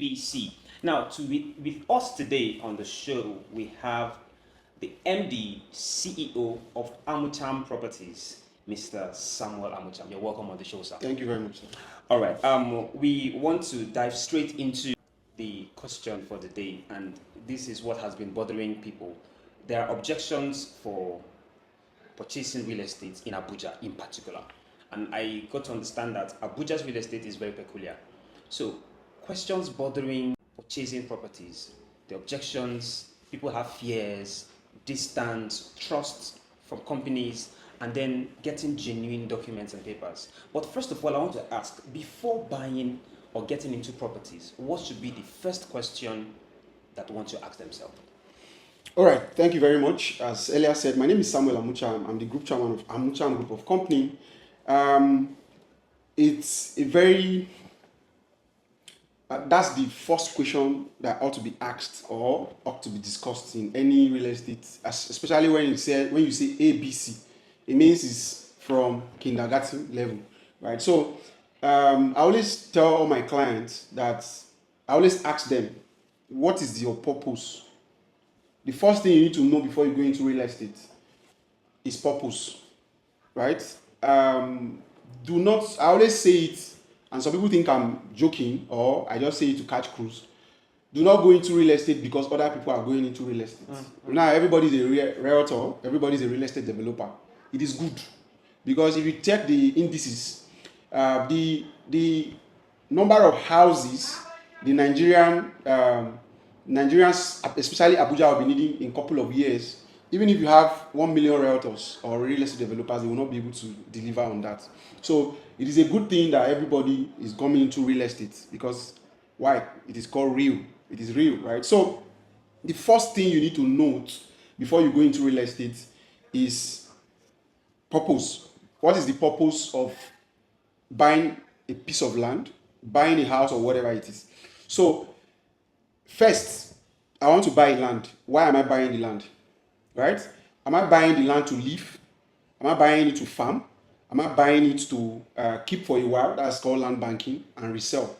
APC. Now, with us today on the show, we have the MD, CEO of Amucham Properties, Mr. Samuel Amucham. You're welcome on the show, sir. Thank you very much, sir. All right. We want to dive straight into the question for the day, and this is what has been bothering people. There are objections for purchasing real estate in Abuja in particular. And I got to understand that Abuja's real estate is very peculiar. So, questions bothering purchasing properties, the objections, people have fears, distance, trust from companies, and then getting genuine documents and papers. But first of all, I want to ask, before buying or getting into properties, what should be the first question that one should ask themselves? All right, thank you very much. As earlier said, my name is Samuel Amucham. I'm the group chairman of Amucham Group of Company. It's a very that's the first question that ought to be asked or ought to be discussed in any real estate, especially when you say ABC. It means it's from kindergarten level, right? So I always tell all my clients that I always ask them, what is your purpose? The first thing you need to know before you go into real estate is purpose, right? Do not, I always say it, and some people think I'm joking or I just say it to catch cruise. Do not go into real estate because other people are going into real estate. Now everybody's a realtor, everybody's a real estate developer. It is good because if you check the indices, the number of houses the Nigerians, especially Abuja, will be needing in a couple of years. Even if you have 1 million realtors or real estate developers, they will not be able to deliver on that. So it is a good thing that everybody is coming into real estate because why? It is called real. It is real, right? So the first thing you need to note before you go into real estate is purpose. What is the purpose of buying a piece of land, buying a house or whatever it is? So first, I want to buy land. Why am I buying the land? Right? Am I buying the land to live? Am I buying it to farm? Am I buying it to keep for a while? That's called land banking and resell.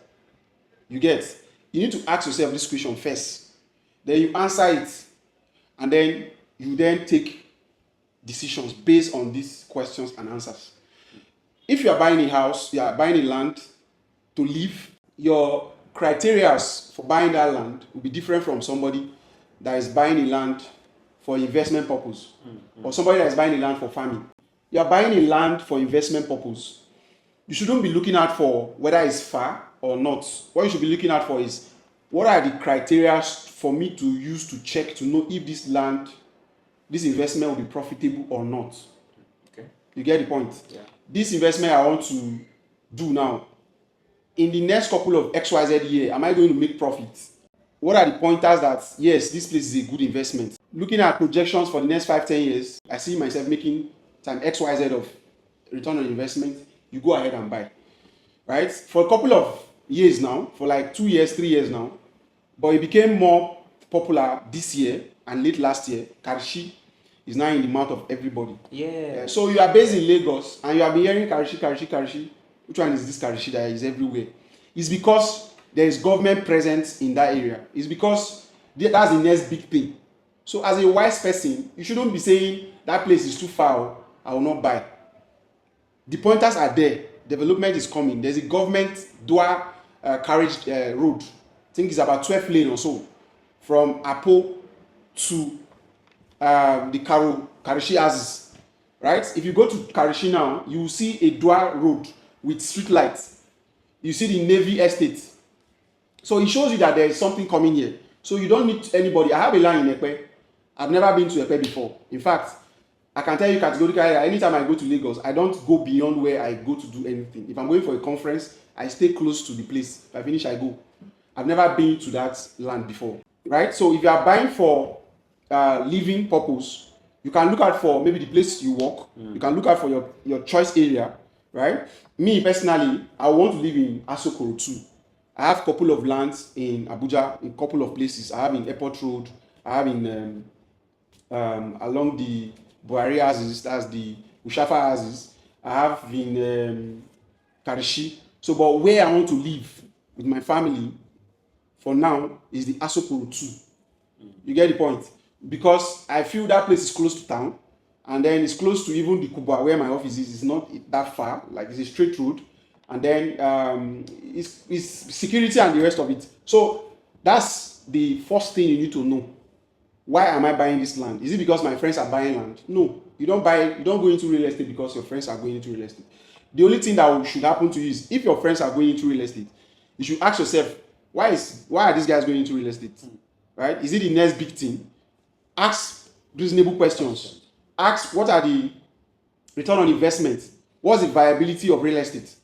You get? You need to ask yourself this question first. Then you answer it. And then you then take decisions based on these questions and answers. If you are buying a house, you are buying a land to live, your criteria for buying that land will be different from somebody that is buying a land for investment purpose or somebody that is buying a land for farming. You are buying a land for investment purpose. You shouldn't be looking out for whether it's far or not. What you should be looking out for is what are the criteria for me to use to check to know if this land, this investment will be profitable or not. Okay. You get the point? Yeah. This investment I want to do now, in the next couple of XYZ year, am I going to make profit? What are the pointers that, yes, this place is a good investment? Looking at projections for the next 5-10 years, I see myself making time XYZ of return on investment. You go ahead and buy, right? For a couple of years now, for like 2 years, 3 years now, but it became more popular this year and late last year. Karishi is now in the mouth of everybody. Yeah. So you are based in Lagos and you have been hearing Karishi. Which one is this Karishi that is everywhere? It's because there is government presence in that area. It's because that's the next big thing. So as a wise person, you shouldn't be saying that place is too far, I will not buy. The pointers are there. Development is coming. There's a government dual carriage road. I think it's about 12 lane or so from Apo to the Karishi houses. Right? If you go to Karishi now, you will see a dual road with street lights. You see the Navy estate. So it shows you that there is something coming here. So you don't need anybody. I have a land in Epe. I've never been to Epe before. In fact, I can tell you categorically, anytime I go to Lagos, I don't go beyond where I go to do anything. If I'm going for a conference, I stay close to the place. If I finish, I go. I've never been to that land before. Right? So if you are buying for living purpose, you can look out for maybe the place you work. You can look out for your choice area. Right? Me personally, I want to live in Asokoro too. I have a couple of lands in Abuja, in a couple of places. I have in Airport Road. I have in along the Buhari houses, that's the Ushafa houses. I have in Karishi. So, but where I want to live with my family for now is the Asokoro 2. You get the point? Because I feel that place is close to town, and then it's close to even the Kuba where my office is. It's not that far, like it's a straight road, and then it's security and the rest of it. So that's the first thing you need to know. Why am I buying this land? Is it because my friends are buying land? No, you don't go into real estate because your friends are going into real estate. The only thing that should happen to you is if your friends are going into real estate, you should ask yourself, why are these guys going into real estate? Right? Is it the next big thing? Ask reasonable questions. Ask what are the return on investment? What's the viability of real estate?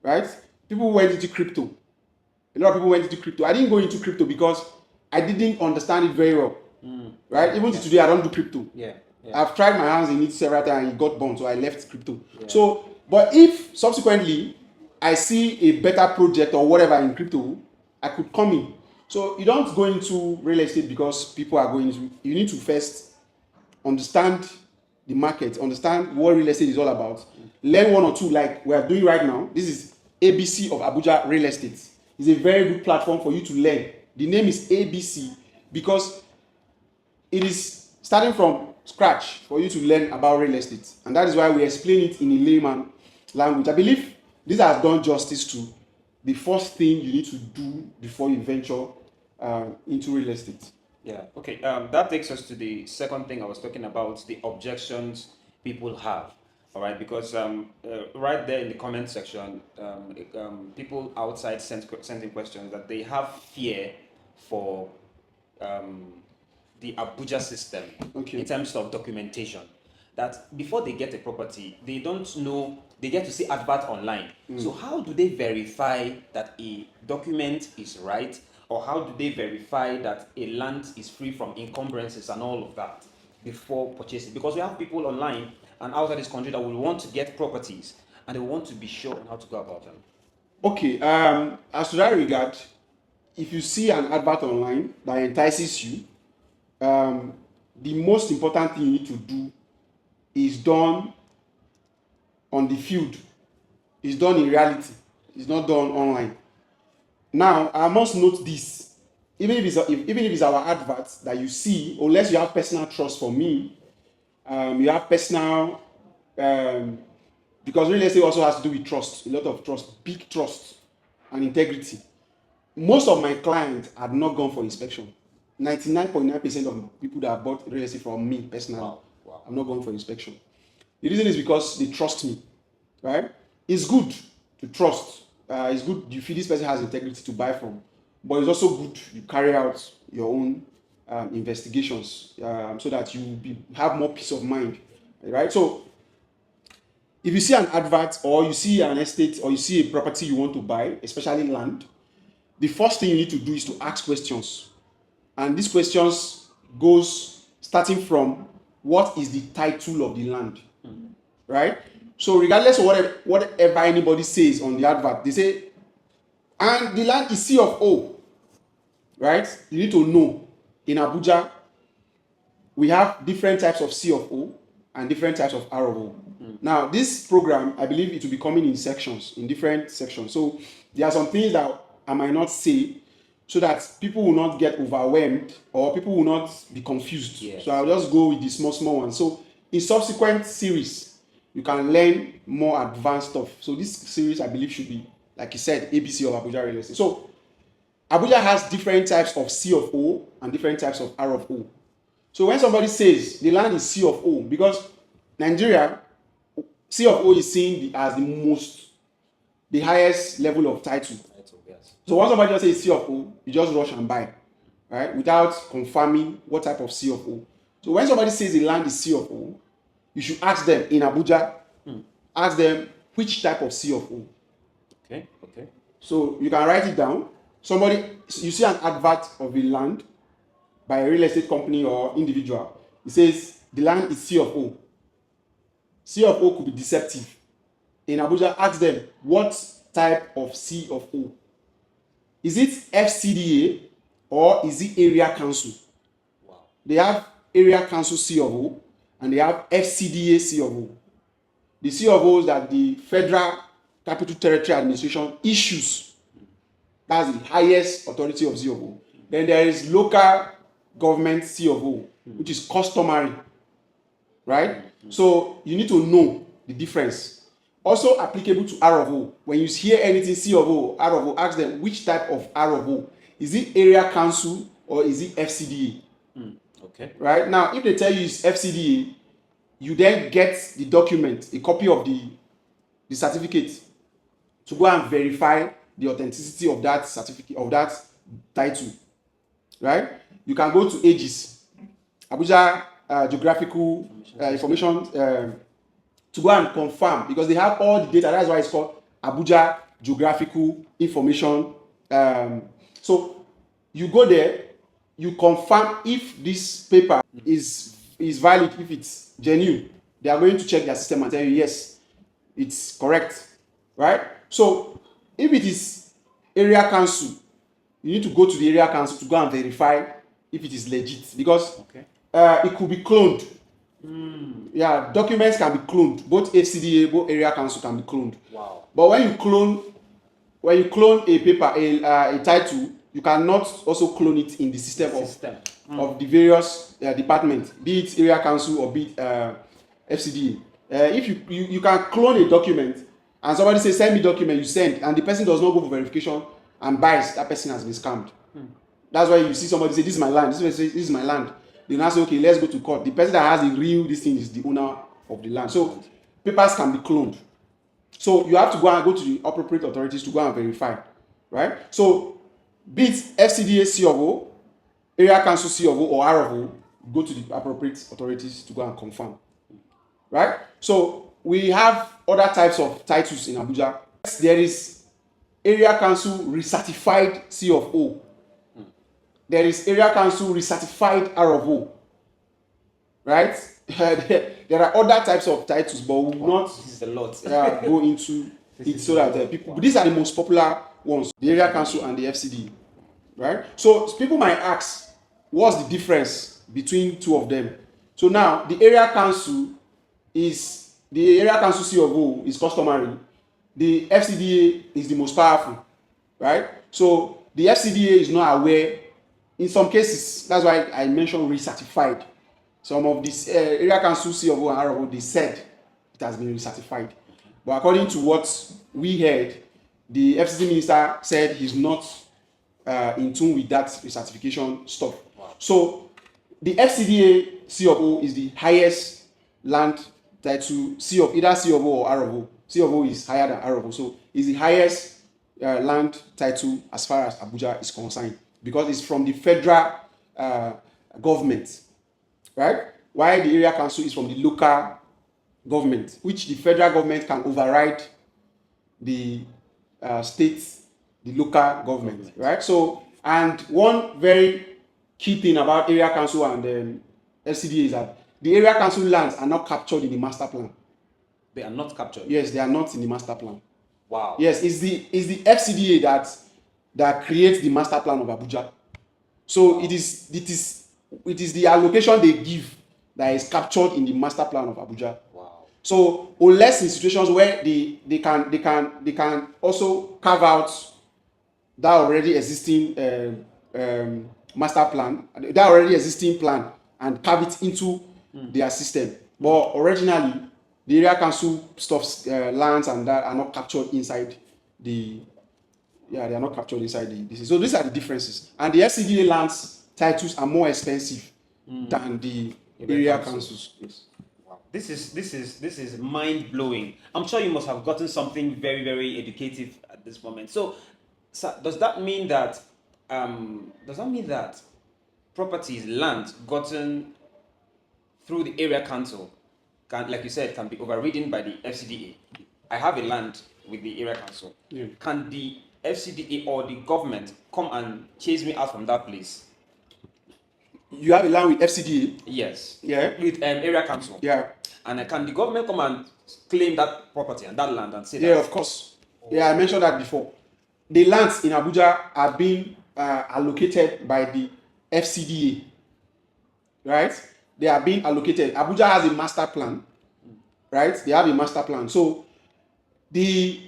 Right? People went into crypto. A lot of people went into crypto. I didn't go into crypto because I didn't understand it very well. Right? Even to today, I don't do crypto. I've tried my hands in it several times and it got burned, so I left crypto. So, but if subsequently I see a better project or whatever in crypto, I could come in. So you don't go into real estate because people are going to. You need to first understand the market, understand what real estate is all about. Learn one or two, like we are doing right now. This is ABC of Abuja Real Estate. It's a very good platform for you to learn. The name is ABC because it is starting from scratch for you to learn about real estate, and that is why we explain it in a layman language. I believe this has done justice to the first thing you need to do before you venture into real estate. Yeah, okay. That takes us to the second thing I was talking about, the objections people have. All right, because right there in the comment section, people outside sent in questions that they have fear for the Abuja system in terms of documentation. That before they get a property, they don't know, they get to see advert online. So how do they verify that a document is right? Or how do they verify that a land is free from encumbrances and all of that before purchasing? Because we have people online and outside this country that will want to get properties and they want to be sure on how to go about them. Okay, as to that regard, if you see an advert online that entices you, the most important thing you need to do is done on the field. It's done in reality. It's not done online. Now, I must note this. Even if it's our adverts that you see, unless you have personal trust for me, you have personal, because real estate also has to do with trust, a lot of trust, big trust and integrity. Most of my clients have not gone for inspection. 99.9% of people that have bought real estate from me personally have not gone for inspection. The reason is because they trust me, right? It's good to trust. It's good you feel this person has integrity to buy from, but it's also good you carry out your own investigations so that you have more peace of mind, right? So if you see an advert or you see an estate or you see a property you want to buy, especially land, the first thing you need to do is to ask questions. And these questions goes starting from what is the title of the land, right? So regardless of whatever anybody says on the advert, they say, and the land is C of O, right? You need to know in Abuja, we have different types of C of O and different types of R of O. Now, this program, I believe it will be coming in sections, in different sections. So there are some things that I might not say so that people will not get overwhelmed or people will not be confused. Yes. So I'll just go with the small ones. So in subsequent series, you can learn more advanced stuff. So this series, I believe, should be, like you said, ABC of Abuja Real Estate. So Abuja has different types of C of O and different types of R of O. So when somebody says the land is C of O, because Nigeria, C of O is seen as the highest level of title. Yes. So once somebody just says C of O, you just rush and buy, right? Without confirming what type of C of O. So when somebody says the land is C of O, you should ask them in Abuja, ask them which type of C of O. Okay. So you can write it down. You see an advert of a land by a real estate company or individual. It says the land is C of O. C of O could be deceptive. In Abuja, ask them what type of C of O. Is it FCDA or is it area council? Wow. They have area council C of O and they have FCDA C of O. The C of O is that the Federal Capital Territory Administration issues That's the highest authority of C of O. Then there is local government C of O, which is customary, right? So you need to know the difference. Also applicable to R of O. When you hear anything C of O, R of O, ask them which type of R of O. Is it area council or is it FCDA? Okay. Right? Now, if they tell you it's FCDA, you then get the document, a copy of the certificate, to go and verify the authenticity of that certificate, of that title. Right? You can go to Aegis, Abuja Geographical Information, to go and confirm, because they have all the data. That's why it's called Abuja Geographical Information. So you go there, you confirm if this paper is valid, if it's genuine. They are going to check their system and tell you yes, it's correct, right? So if it is area council, you need to go to the area council to go and verify if it is legit, because it could be cloned. Yeah, documents can be cloned. Both FCDA, both area council can be cloned. Wow. But when you clone a paper, a title, you cannot also clone it in the system of the various departments, be it area council or be it FCDA. If you can clone a document and somebody says send me document, you send, and the person does not go for verification and buys, that person has been scammed. That's why you see somebody say this is my land, this person says this is my land. They now say okay, let's go to court. The person that has the real this thing is the owner of the land. So papers can be cloned. So you have to go to the appropriate authorities to go and verify, right? So be it FCDA C of O, area council C of O, or R of O, go to the appropriate authorities to go and confirm, right? So we have other types of titles in Abuja. There is area council recertified C of O. There is area council recertified R of O, right? There are other types of titles, but we will not This is a lot. go into it, so that people. These are the most popular ones: the area council and the FCD, right? So people might ask, what's the difference between two of them? So now the area council C of O is customary. The FCDA is the most powerful, right? So the FCDA is not aware. In some cases, that's why I mentioned recertified. Some of this area council C of O and R of O, they said it has been recertified. But according to what we heard, the FCC minister said he's not in tune with that recertification stuff. Wow. So the FCDA C of O is the highest land title, either C of O or R of O. C of O is higher than R of O. So it's the highest land title as far as Abuja is concerned, because it's from the federal government, right? While the area council is from the local government, which the federal government can override the state, the local government, right? So, and one very key thing about area council and FCDA is that the area council lands are not captured in the master plan. They are not captured? Yes, they are not in the master plan. Wow. Yes, it's the FCDA that creates the master plan of Abuja. So it is the allocation they give that is captured in the master plan of Abuja. Wow. So unless in situations where they can also carve out that already existing master plan, that already existing plan, and carve it into their system. But originally, the area council stuffs, lands and that are not captured inside the. Yeah, they are not captured inside the. So these are the differences. And the FCDA lands titles are more expensive than the area councils. Yes. Wow. This is mind blowing. I'm sure you must have gotten something very, very educative at this moment. So does that mean that properties, land gotten through the area council can, like you said, can be overridden by the FCDA? I have a land with the area council. Yeah. Can the FCDA or the government come and chase me out from that place? You have a land with FCDA? Yes. Yeah. With area council. Yeah. And can the government come and claim that property and that land and say that? Yeah, of course. Yeah, I mentioned that before. The lands in Abuja are being allocated by the FCDA, right? They are being allocated. Abuja has a master plan, right? They have a master plan. So if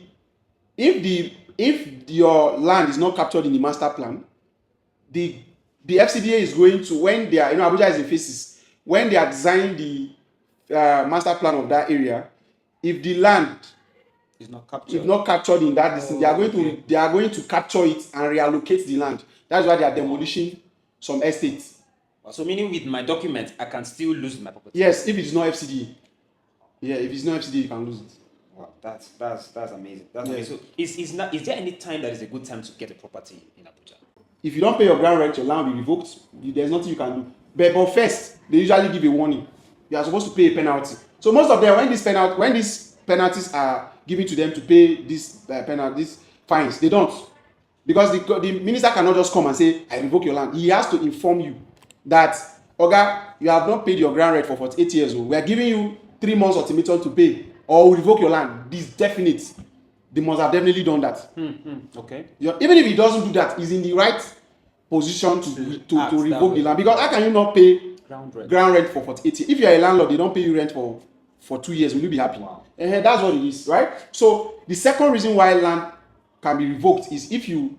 the if your land is not captured in the master plan, the FCDA is going to, when they are, Abuja is in phases, when they are designing the master plan of that area, if the land It's not captured. if not captured in that distance, they are going to capture it and reallocate the land. That's why they are demolishing some estates. So meaning with my document, I can still lose my property. Yes, if it is not FCDA. Yeah, if it's not FCDA, you can lose it. Wow, that's amazing. That's amazing. So is there any time that is a good time to get a property in Abuja? If you don't pay your ground rent, your land will be revoked. There's nothing you can do. But first, they usually give a warning. You are supposed to pay a penalty. So most of them, when these penalties are given to them to pay these fines, they don't, because the minister cannot just come and say, I revoke your land. He has to inform you that, Oga, you have not paid your ground rent for 48 years old. We are giving you 3 months ultimatum to pay, or we revoke your land. This definite. They must have definitely done that. Okay. Even if he doesn't do that, he's in the right position to revoke the land. Because how can you not pay ground rent for 48 years? If you are a landlord, they don't pay you rent for 2 years. Will you be happy? Wow. That's what it is, right? So the second reason why land can be revoked is if you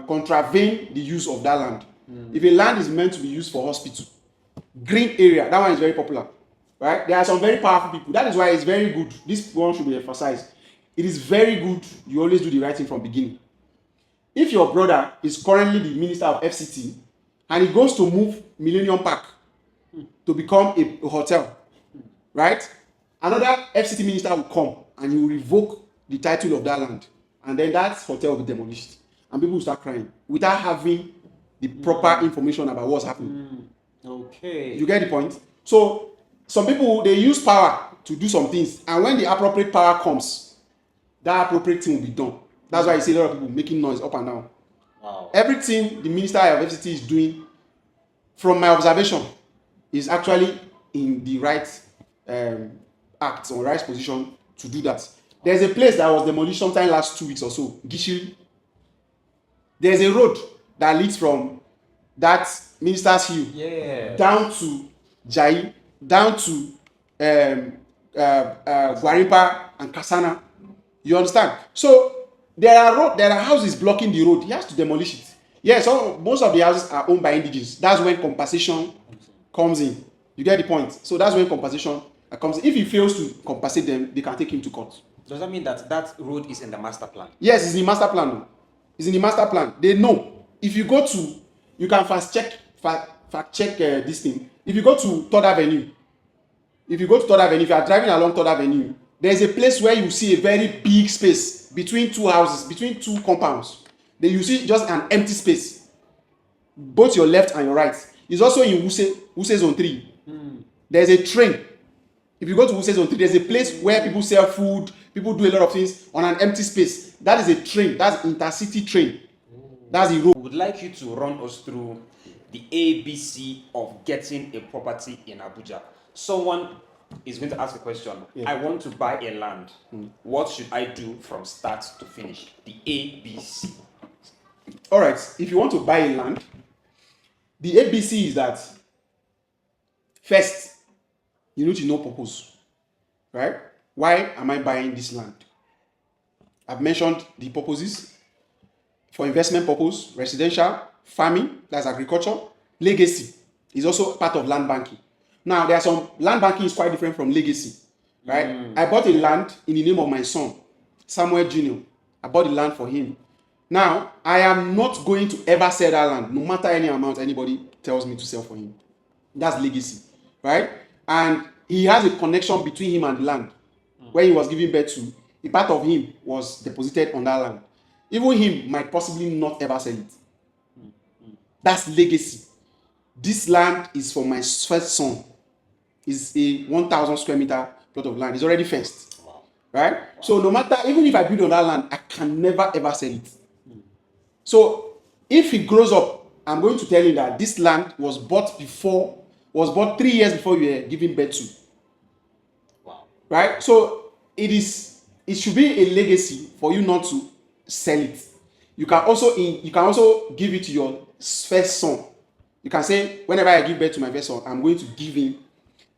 contravene the use of that land. If a land is meant to be used for hospital, green area, that one is very popular, right? There are some very powerful people. That is why it's very good. This one should be emphasized. It is very good you always do the right thing from beginning. If your brother is currently the minister of FCT and he goes to move Millennium Park to become a hotel, right? Another FCT minister will come and he will revoke the title of that land, and then that hotel will be demolished and people will start crying without having the proper information about what's happening. Okay. You get the point? So some people, they use power to do some things, and when the appropriate power comes, that appropriate thing will be done. That's why you see a lot of people making noise up and down. Wow. Everything the minister of FCT is doing, from my observation, is actually in the right act or right position to do that. There's a place that was demolished sometime last 2 weeks or so, Gishiri. There's a road that leads from that Minister's Hill down to Jai, down to Guaripa and Kasana. You understand? So there are houses blocking the road. He has to demolish it. Yeah, so most of the houses are owned by indigenous. That's when compensation comes in. You get the point? So that's when compensation comes in. If he fails to compensate them, they can take him to court. Does that mean that road is in the master plan? Yes, it's in the master plan. It's in the master plan. They know. If you go to, you can fact check this thing. If you go to 3rd Avenue, if you are driving along 3rd Avenue, there's a place where you see a very big space between two houses, between two compounds. Then you see just an empty space, both your left and your right. It's also in Wuse Zone 3. There's a train. If you go to Wuse Zone 3, there's a place where people sell food, people do a lot of things on an empty space. That is a train. That's intercity train. That's the road. We would like you to run us through the ABC of getting a property in Abuja. Someone is going to ask a question. I want to buy a land. What should I do from start to finish? The ABC. All right. If you want to buy a land, the ABC is that first, you need to know purpose, right? Why am I buying this land? I've mentioned the purposes. For investment purpose, residential, farming, that's agriculture. Legacy is also part of land banking. Now, there are some land banking is quite different from legacy, right? I bought a land in the name of my son, Samuel Jr. I bought the land for him. Now, I am not going to ever sell that land, no matter any amount anybody tells me to sell for him. That's legacy, right? And he has a connection between him and the land. When he was giving birth to, a part of him was deposited on that land. Even him might possibly not ever sell it. That's legacy. This land is for my first son. It's a 1,000 square meter plot of land. It's already fenced. Wow. Right? So no matter, even if I build on that land, I can never ever sell it. So if he grows up, I'm going to tell him that this land was bought 3 years before you were giving birth to. Wow. Right? So it should be a legacy for you not to sell it. You can also give it to your first son. You can say, whenever I give birth to my first son, I'm going to give him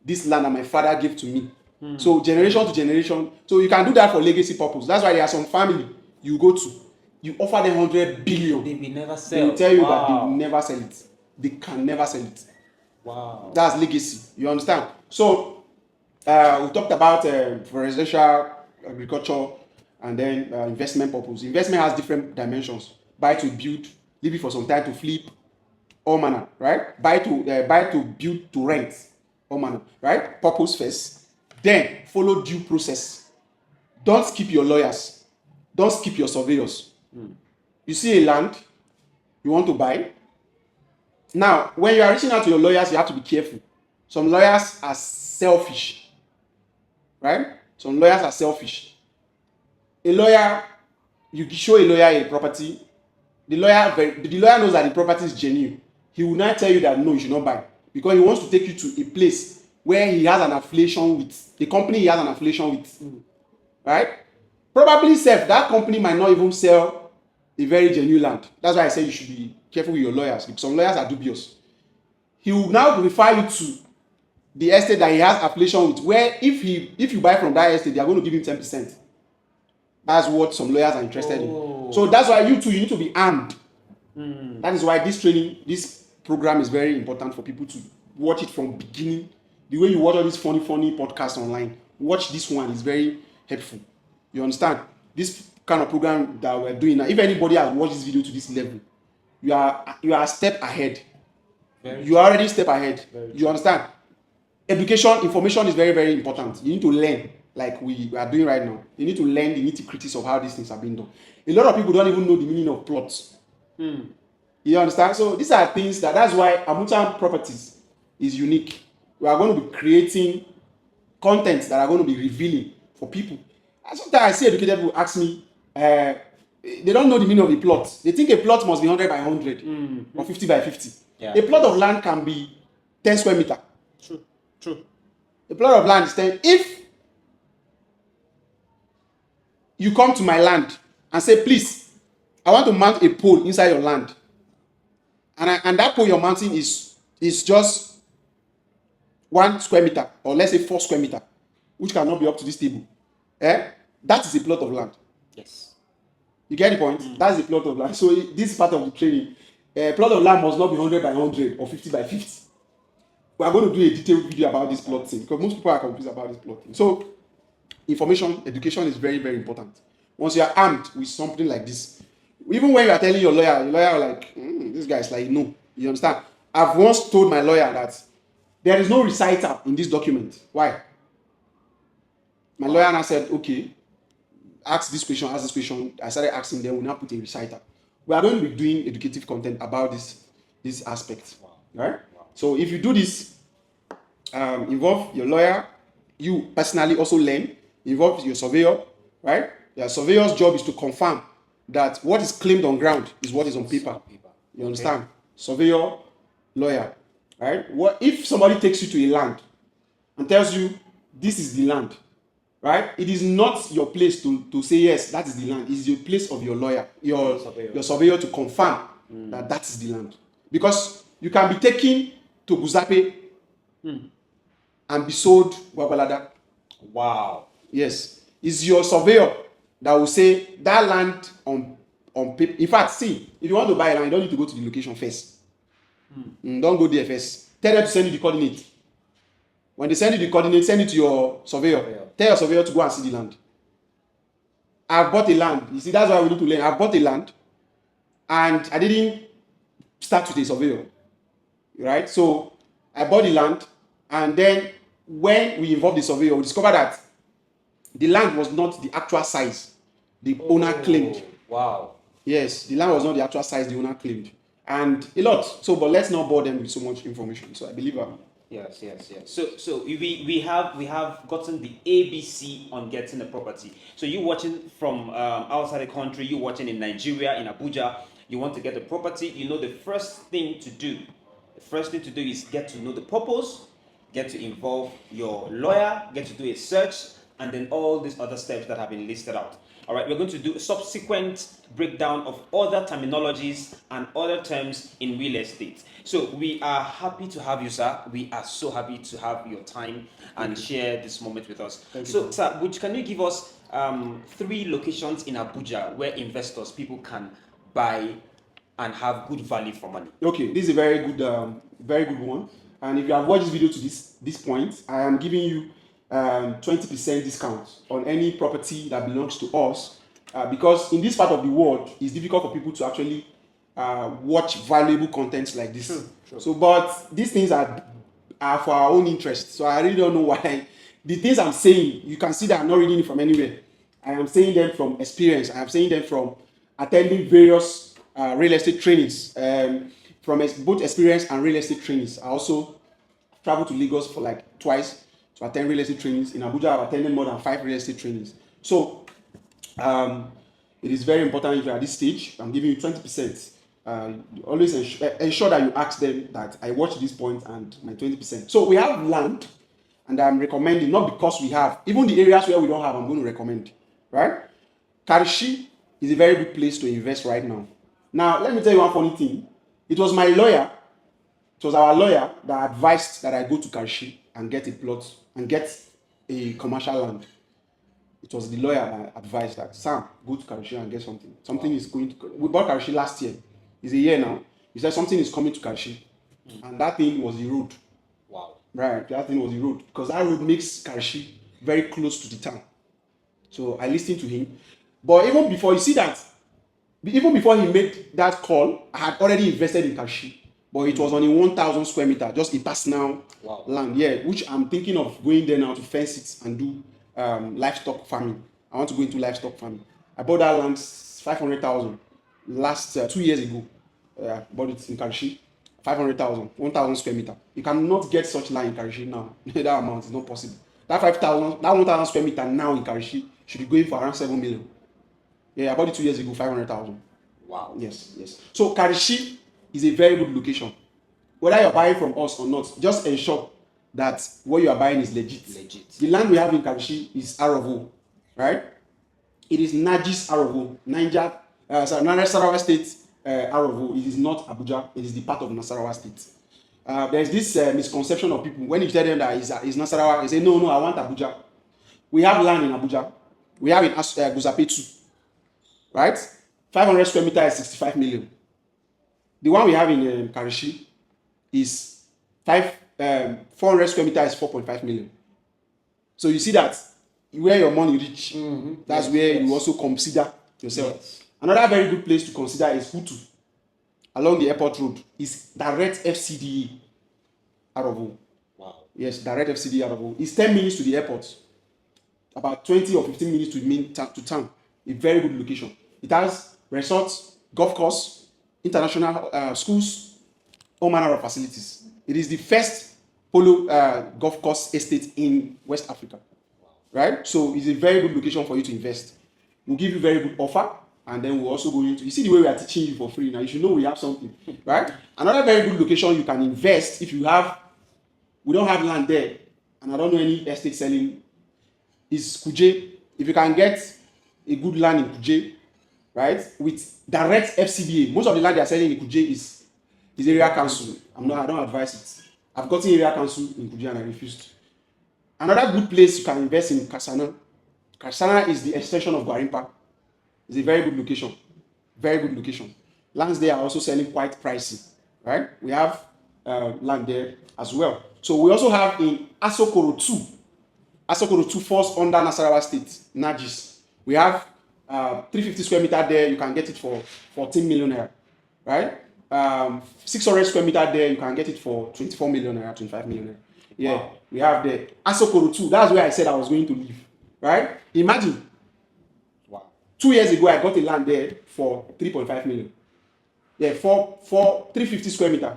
this land that my father gave to me. So generation to generation. So you can do that for legacy purpose. That's why there are some family you go to, you offer them 100 billion. They will never They sell. will tell you that they will Wow. never sell it. They can never sell it. Wow. That's legacy. You understand? So we talked about for residential agriculture and then investment purpose. Investment has different dimensions. Buy to build, leave it for some time to flip, all manner, right? Buy to build to rent, all manner, right? Purpose first, then follow due process. Don't skip your lawyers, don't skip your surveyors. You see a land you want to buy. Now, when you are reaching out to your lawyers, you have to be careful. Some lawyers are selfish, right? Some lawyers are selfish. A lawyer, you show a lawyer a property, the lawyer knows that the property is genuine. He will not tell you that no, you should not buy, because he wants to take you to a place where he has an affiliation with the company he has an affiliation with, right? Probably that company might not even sell a very genuine land. That's why I say you should be careful with your lawyers, because some lawyers are dubious. He will now refer you to the estate that he has affiliation with, where if you buy from that estate, they are going to give him 10%. That's what some lawyers are interested in. So that's why you need to be armed. That is why this program is very important for people to watch it from beginning. The way you watch all these funny podcasts online, watch this one, is very helpful. You understand? This kind of program that we're doing now, if anybody has watched this video to this level, you are a step ahead. You are already a step ahead. You understand? Education, information is very, very important. You need to learn, like we are doing right now. You need to learn the nitty-gritties of how these things are being done. A lot of people don't even know the meaning of plots. You understand? So these are things that's why Abuja Properties is unique. We are going to be creating content that are going to be revealing for people. And sometimes I see educated people ask me, they don't know the meaning of a plot. They think a plot must be 100 by 100 or 50 by 50. Yeah. A plot of land can be 10 square meter. True. A plot of land is 10. If you come to my land and say, please, I want to mount a pole inside your land, and that pole you're mounting is just 1 square meter, or let's say 4 square meter, which cannot be up to this table, that is a plot of land. Yes. You get the point? That's a plot of land. So this is part of the training. A plot of land must not be 100 by 100 or 50 by 50. We are going to do a detailed video about this plot thing, because most people are confused about this plot thing. So information, education is very, very important. Once you are armed with something like this, even when you are telling your lawyer will like, this guy is like, no. You understand? I've once told my lawyer that there is no reciter in this document. Why? My lawyer now said, okay, ask this question. I started asking them, we'll now put a reciter. We are going to be doing educative content about this aspect. Right? So if you do this, involve your lawyer, you personally also learn, involve your surveyor, right? The surveyor's job is to confirm that what is claimed on ground is what is on paper. You understand? Okay. Surveyor, lawyer, right? What if somebody takes you to a land and tells you this is the land, right? It is not your place to say yes, that is the land. It is your place of your lawyer, your surveyor to confirm that is the land. Because you can be taken to Guzape and be sold Wabalada. Wow. Yes. It's your surveyor that will say that land on paper. In fact, see, if you want to buy a land, you don't need to go to the location first. Don't go there first. Tell them to send you the coordinate. When they send you the coordinate, send it to your surveyor. Tell your surveyor to go and see the land. I've bought a land. You see, that's why we need to learn. I've bought a land and I didn't start with a surveyor. Right? So I bought the land, and then when we involved the surveyor, we discovered that the land was not the actual size the owner claimed. Wow. Yes, the land was not the actual size the owner claimed. And a lot. So, but let's not bore them with so much information. So I believe Yes. So we have gotten the ABC on getting a property. So you watching from outside the country, you watching in Nigeria, in Abuja, you want to get a property, you know the first thing to do is get to know the purpose, get to involve your lawyer, get to do a search, and then all these other steps that have been listed out. All right, we're going to do a subsequent breakdown of other terminologies and other terms in real estate. So we are happy to have you, sir. We are so happy to have your time and share this moment with us. So, sir, can you give us 3 locations in Abuja where investors, people can buy and have good value for money? Okay, this is a very good one. And if you have watched this video to this point, I am giving you 20% discount on any property that belongs to us, because in this part of the world, it's difficult for people to actually watch valuable contents like this. Sure. So, but these things are for our own interest. So I really don't know why. The things I'm saying, you can see that I'm not reading it from anywhere. I am saying them from experience. I am saying them from attending various real estate trainings, from both experience and real estate trainings. I also traveled to Lagos for like twice to attend real estate trainings. In Abuja, I've attended more than 5 real estate trainings. So it is very important if you're at this stage. I'm giving you 20%. Always ensure that you ask them that I watched this point and my 20%. So we have land, and I'm recommending, not because we have, even the areas where we don't have, I'm going to recommend, right? Karishi is a very good place to invest right now. Now, let me tell you one funny thing. It was our lawyer that advised that I go to Karishi and get a plot and get a commercial land. It was the lawyer that advised that, Sam, go to Karishi and get something. Something is going to, we bought Karishi last year. It's a year now. He said something is coming to Karishi. And that thing was the road. Wow. Right, that thing was the road. Because that road makes Karishi very close to the town. So I listened to him. But even before, you see that, even before he made that call, I had already invested in Karishi. But it was on a 1,000 square meter, just a personal land. Yeah, which I'm thinking of going there now to fence it and do livestock farming. I want to go into livestock farming. I bought that land 500,000 last 2 years ago. Bought it in Karishi, 500,000, 1,000 square meter. You cannot get such land in Karishi now. That amount is not possible. That 5,000, that 1,000 square meter now in Karishi should be going for around 7 million. Yeah, I bought it 2 years ago, 500,000. Wow. Yes. So Karishi is a very good location. Whether you're buying from us or not, just ensure that what you are buying is legit. The land we have in Karishi is Arovo, right? It is Najis Arovo, Nasarawa State Arovo. It is not Abuja. It is the part of Nasarawa State. There's this misconception of people when you tell them that it's Nasarawa, they say no, I want Abuja. We have land in Abuja. We have in Guzape too, right? 500 square meter is 65 million. The one we have in Karishi is 400 square meter is 4.5 million. So you see that where your money reach, that's where you also consider yourself. Yes. Another very good place to consider is Hutu, along the airport road. Is direct FCDA Arovo. Wow. Yes, direct FCDA Arovo. It's 10 minutes to the airport, about 20 or 15 minutes to town. A very good location. It has resorts, golf course, international schools, all manner of facilities. It is the first polo golf course estate in West Africa. Right? So it's a very good location for you to invest. We'll give you very good offer, and then we'll also go into, you see the way we are teaching you for free now, you should know we have something, right? Another very good location you can invest if you have, we don't have land there, and I don't know any estate selling, is Kuje. If you can get a good land in Kuje, right, with direct FCDA, most of the land they are selling in Kuje is area council. I don't advise it. I've gotten area council in Kuje and I refused. Another good place you can invest in Kasana. Kasana is the extension of Gwarimpa. It's a very good location. Very good location. Lands there are also selling quite pricey, right? We have land there as well. So we also have in Asokoro 2. Asokoro 2 falls under Nasarawa State, Najis. We have 350 square meter there. You can get it for 14 million naira, right? 600 square meter there. You can get it for 24 million naira, 25 million naira. Yeah, wow. We have the Asokoro 2. That's where I said I was going to live, right? Imagine. Wow. 2 years ago, I got a land there for 3.5 million. Yeah, for 350 square meter.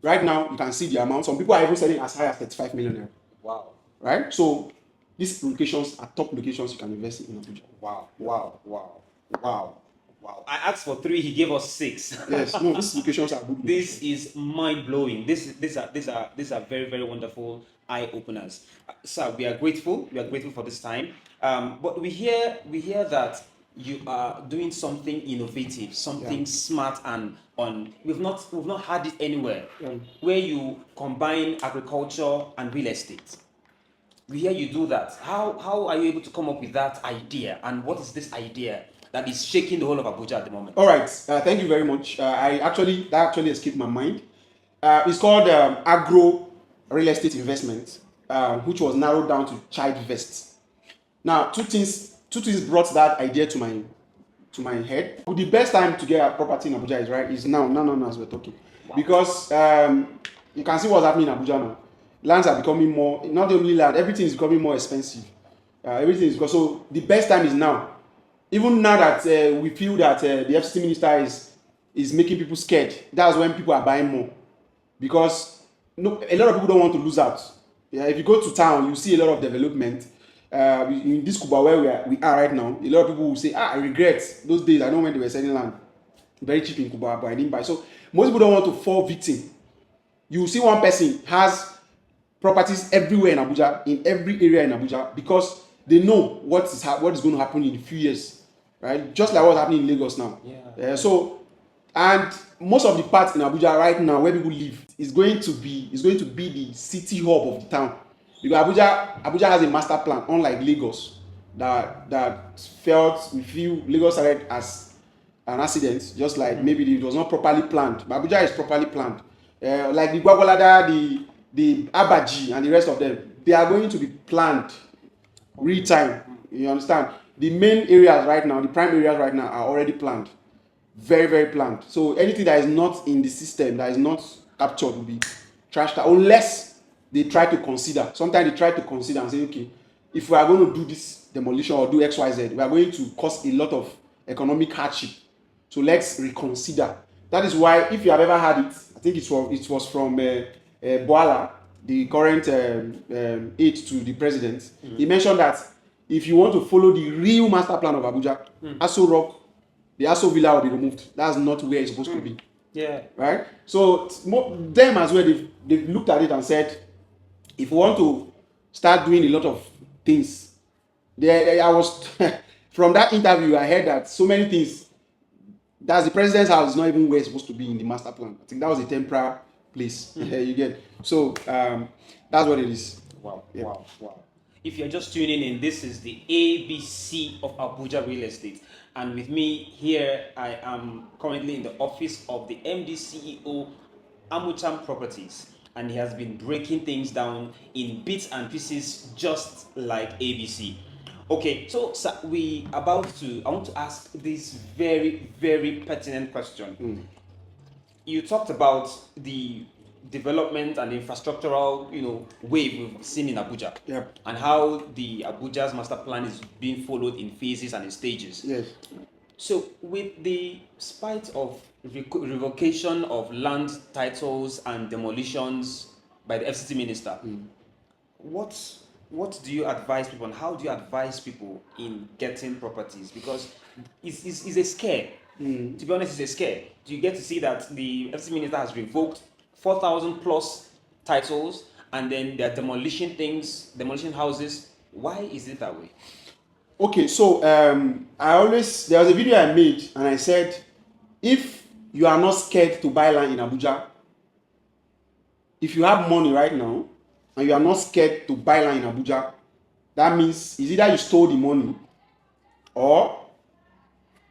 Right now, you can see the amount. Some people are even selling as high as 35 million naira. Wow. Right? So, these locations are top locations you can invest in Abuja. Wow. I asked for 3, he gave us 6. Yes, no, these locations are good. This is mind-blowing. These are very, very wonderful eye-openers. Sir, we are grateful. We are grateful for this time. But we hear that you are doing something innovative, something Yeah. smart and on. We've not had it anywhere Yeah. where you combine agriculture and real estate. We hear you do that. How are you able to come up with that idea? And what is this idea that is shaking the whole of Abuja at the moment? All right. Thank you very much. That actually escaped my mind. It's called agro real estate investment, which was narrowed down to child vest. Now, two things brought that idea to my head. The best time to get a property in Abuja is now as we're talking, because you can see what's happening in Abuja now. Lands are becoming more, not only land, everything is becoming more expensive. Everything is because so the best time is now. Even now that we feel that the FCT minister is making people scared, that's when people are buying more, because no, a lot of people don't want to lose out. Yeah, if you go to town, you see a lot of development. In this Kuba where we are right now, a lot of people will say, I regret those days. I know when they were selling land very cheap in Kuba, but I didn't buy. So most people don't want to fall victim. You see one person has properties everywhere in Abuja, in every area in Abuja, because they know what is going to happen in a few years, right? Just like what's happening in Lagos now. Yeah. And most of the parts in Abuja right now where people live is going to be the city hub of the town, because Abuja has a master plan, unlike Lagos we feel Lagos started as an accident, just like maybe it was not properly planned, but Abuja is properly planned. Like the Gwagwalada, the Abaji and the rest of them, they are going to be planned real time. You understand? The main areas right now, the prime areas right now are already planned, very very planned. So anything that is not in the system, that is not captured, will be trashed out, unless they try to consider. Sometimes they try to consider and say, okay, if we are going to do this demolition or do XYZ, we are going to cause a lot of economic hardship, so let's reconsider. That is why, if you have ever had it, I think it was from Boala, the current aide to the president. He mentioned that if you want to follow the real master plan of Abuja, Aso Rock, the Aso Villa will be removed. That's not where it's supposed to be. Yeah. Right? So them as well, they've looked at it and said, if we want to start doing a lot of things, I was from that interview, I heard that so many things. That's the president's house is not even where it's supposed to be in the master plan. I think that was a temporary place. You get. So that's what it is. Wow. Yeah. Wow. If you're just tuning in, this is the ABC of Abuja Real Estate. And with me here, I am currently in the office of the MD CEO, Amucham Properties. And he has been breaking things down in bits and pieces, just like ABC. Okay, so I want to ask this very, very pertinent question. You talked about the development and infrastructural, wave we've seen in Abuja. Yep. And how the Abuja's master plan is being followed in phases and in stages. Yes. So, with the spite of revocation of land titles and demolitions by the FCT minister, what do you advise people, and how do you advise people in getting properties? Because it's a scare. To be honest, it's a scare. Do you get to see that the FCT minister has revoked 4,000 plus titles, and then they're demolishing houses? Why is it that way? Okay, so there was a video I made, and I said, if you are not scared to buy land in Abuja, if you have money right now and you are not scared to buy land in Abuja, that means it's either you stole the money, or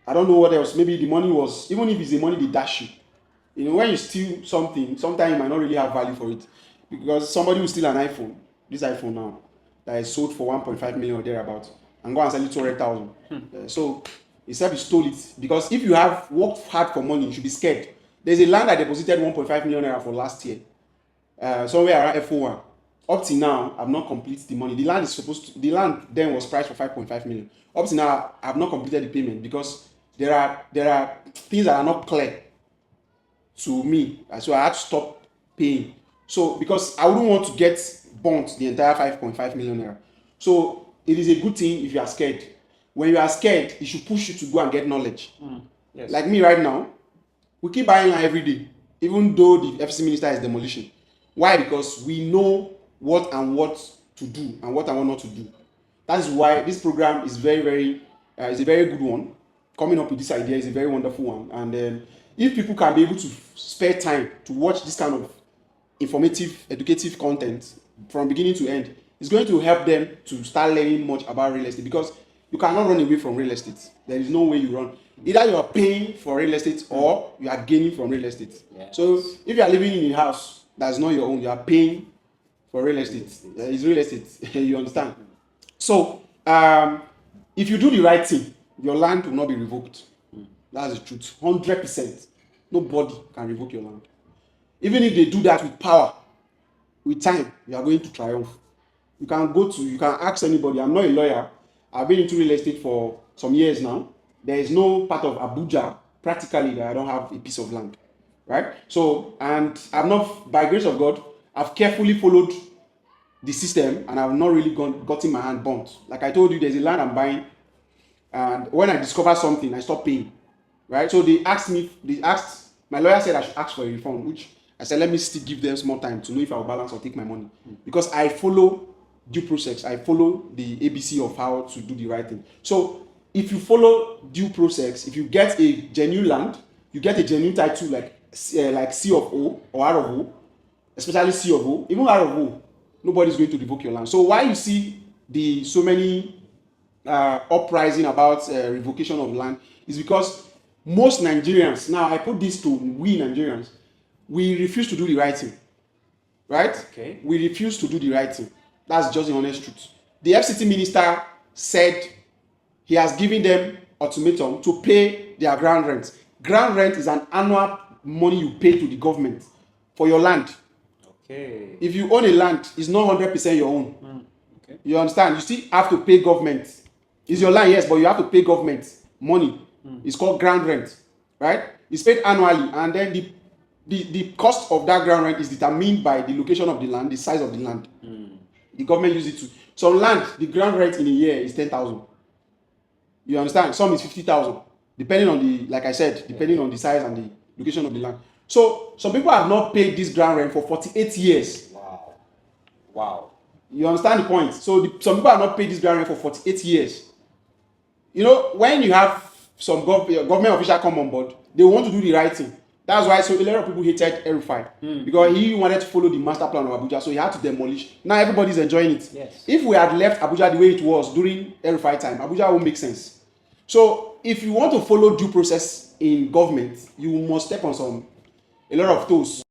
I don't know what else. Maybe the money was, even if it's the money they dash you. When you steal something, sometimes you might not really have value for it, because somebody will steal an iPhone, this iPhone now, that is sold for 1.5 million or thereabouts, and go and sell it 200,000. So instead you stole it, because if you have worked hard for money, you should be scared. There's a land I deposited 1.5 million naira for last year, somewhere around FO1. Up to now, I've not completed the money. The land then was priced for 5.5 million. Up to now, I've not completed the payment, because there are things that are not clear to me, so I had to stop paying. So because I wouldn't want to get burnt the entire 5.5 million naira. So it is a good thing if you are scared. When you are scared, it should push you to go and get knowledge. Yes. Like me right now, we keep buying land every day, even though the FC minister is demolition. Why? Because we know what to do and what not to do. That is why this program is is a very good one. Coming up with this idea is a very wonderful one. And if people can be able to spare time to watch this kind of informative, educative content from beginning to end, it's going to help them to start learning much about real estate, because you cannot run away from real estate. There is no way you run. Either you are paying for real estate or you are gaining from real estate. Yes. So if you are living in a house that's not your own, you are paying for real estate. It's real estate. You understand? So if you do the right thing, your land will not be revoked. That's the truth. 100%. Nobody can revoke your land. Even if they do that with power, with time, you are going to triumph. You can ask anybody. I'm not a lawyer. I've been into real estate for some years now. There is no part of Abuja practically that I don't have a piece of land, right? So, and I'm not, by grace of God, I've carefully followed the system, and I've not really gotten my hand burnt. Like I told you, there's a land I'm buying, and when I discover something, I stop paying, right? So my lawyer said I should ask for a refund, which I said, let me still give them some more time to know if I will balance or take my money. Because I follow due process. I follow the ABC of how to do the right thing. So if you follow due process, if you get a genuine land, you get a genuine title like C of O or R of O, especially C of O, even R of O, nobody's going to revoke your land. So why you see so many uprising about revocation of land is because most Nigerians, now I put this to we Nigerians, we refuse to do the right thing, right? Okay. We refuse to do the right thing. That's just the honest truth. The FCT minister said he has given them ultimatum to pay their ground rent. Ground rent is an annual money you pay to the government for your land. Okay. If you own a land, it's not 100% your own. Okay. You understand? You still have to pay government. It's your land, yes, but you have to pay government money. It's called ground rent, right? It's paid annually, and then the cost of that ground rent is determined by the location of the land, the size of the land. The government uses it to. Some land, the ground rent in a year is 10,000. You understand? Some is 50,000, depending on like I said, depending on the size and the location of the land. So some people have not paid this ground rent for 48 years. Wow. You understand the point? So some people have not paid this ground rent for 48 years. You know, when you have some government official come on board, they want to do the right thing. That's why a lot of people hated El-Rufai, because he wanted to follow the master plan of Abuja, so he had to demolish. Now everybody's enjoying it. Yes. If we had left Abuja the way it was during El-Rufai time, Abuja won't make sense. So if you want to follow due process in government, you must step on a lot of toes.